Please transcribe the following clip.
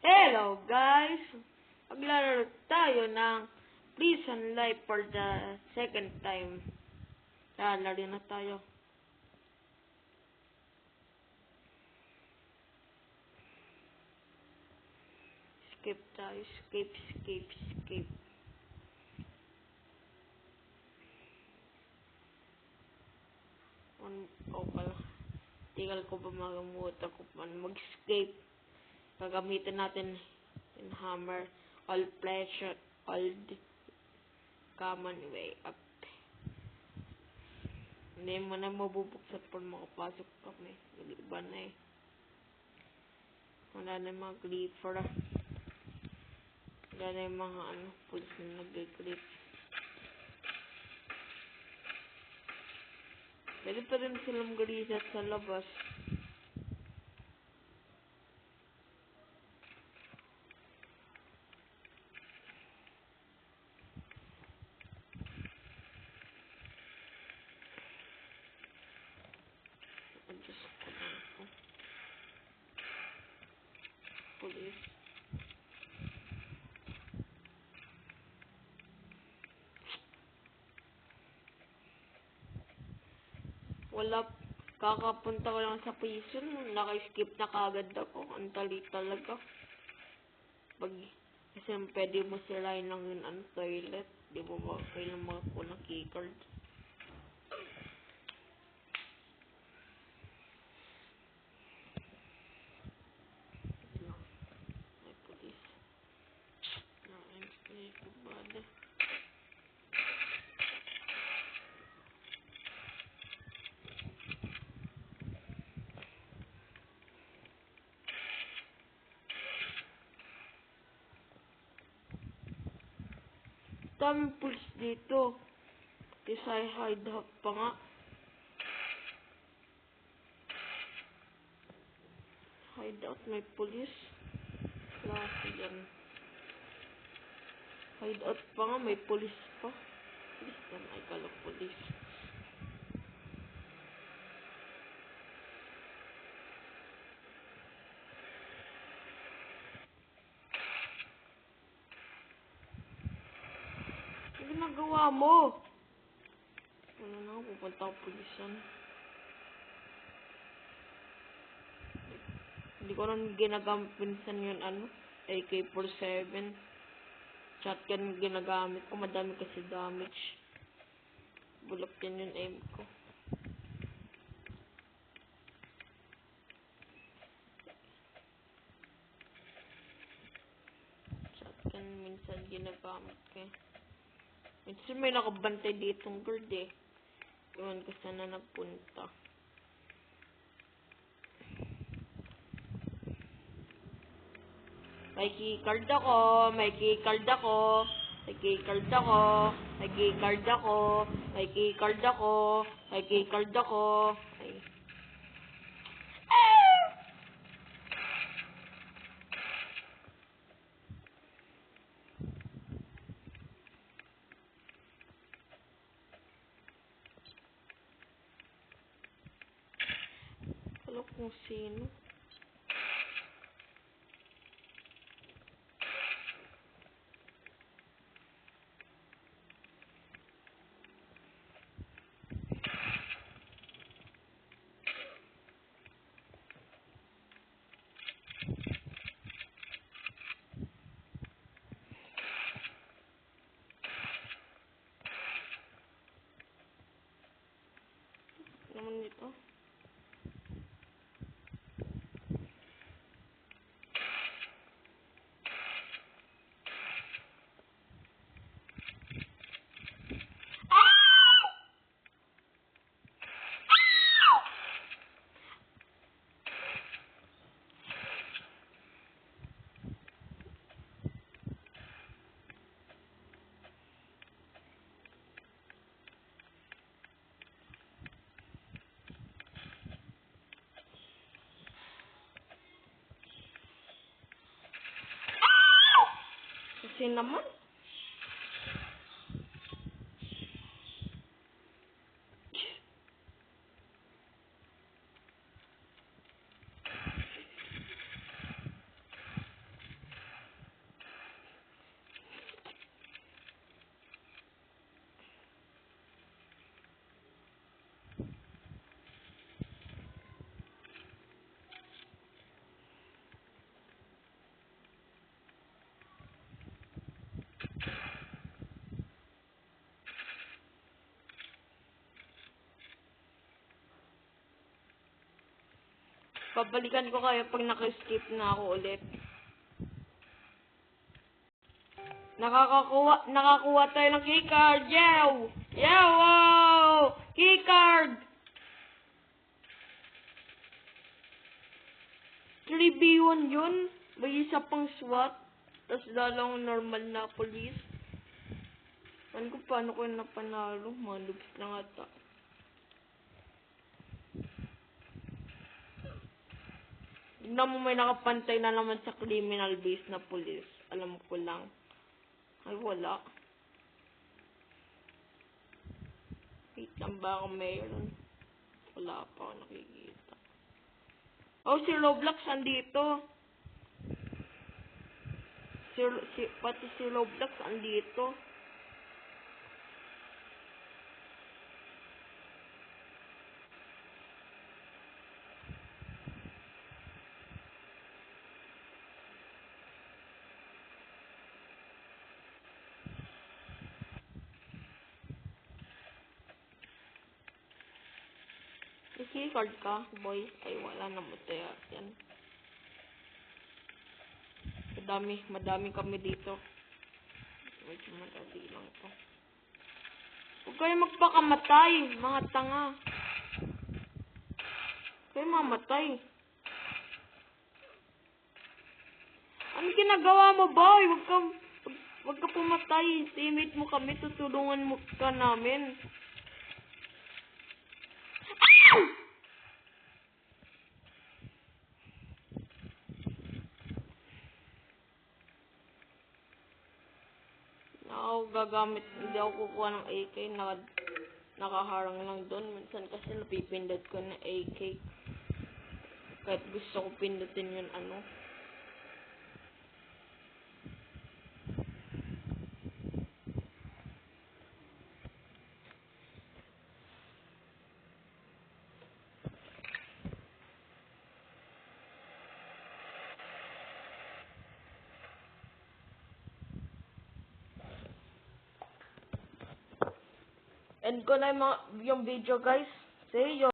Hello guys! Maglalaro tayo ng Prison Life for the second time. Lalaro na tayo. Skip tayo. Skip. Pala. Tinggal ko ba magamutan ko pa mag-escape. Gagamitin natin yung hammer. All pleasure. All common way up. Hindi mo na mabubuksan pag makapasok kami. Iba na eh. Wala na yung mga creeper. Wala na yung mga pulis na nag-creep. Pwede pa rin silang galisat sa labas. Adjust ko lang ito. Pulis. Wala. Kakapunta ko lang sa prison. Naka-skip na kagad ako. Ang tali talaga. Kasi pwede mo sirain lang yung toilet. Di mo ba kailang mga ko ng keycard. May pulis. Ay, kubada. Daming pulis dito. Kasi hideout pa nga. Hideout may pulis. Klase yan. Hideout pa nga may pulis pa. Pulis yan ay kalok pulis. Ano ginagawa mo? Wala na ako, pupunta ako pulisan. Hindi ko rin ginagamit pinsan yun, AK-47. Shotgun ginagamit ko, madami kasi damage. Bulok din yung aim ko. Shotgun minsan ginagamit ko. Minsan may nakabantay ditong guard eh. Iwan ko sana nagpunta. May keycard ako. May keycard ako. May keycard ako. May keycard ako. May keycard ako. May keycard ako. Alam kung sino. Naman dito. Kasi naman. Babalikan ko kayo pag naka-skip na ako ulit. Nakakuha tayo ng keycard. Yow! Yow! Wow! Keycard! 3v1 yun. May isa pang SWAT. Tapos dalawang normal na police. Paano ko yung napanalo? Mga loops lang ata. Tignan mo, may nakapantay na naman sa criminal base na police. Alam ko lang. Ay, wala. Wait lang, baka mayroon. Wala pa ako nakikita. Oh, si Roblox andito. Pati si Roblox andito. Keycard ka, boy. Ay, wala na mo tayo. Yan. Madami kami dito. Medyo madali lang to. Huwag kayo magpakamatay, mga tanga. Kayo mamatay. Ano ginagawa mo, boy? Huwag ka pumatay. Teammate mo kami, tutulungan mo ka namin. Hindi ako kukuha ng AK, nakaharang lang doon. Minsan kasi napipindot ko na AK. Kahit gusto ko pindutin yun, ano. End ko na yung video, guys. See you.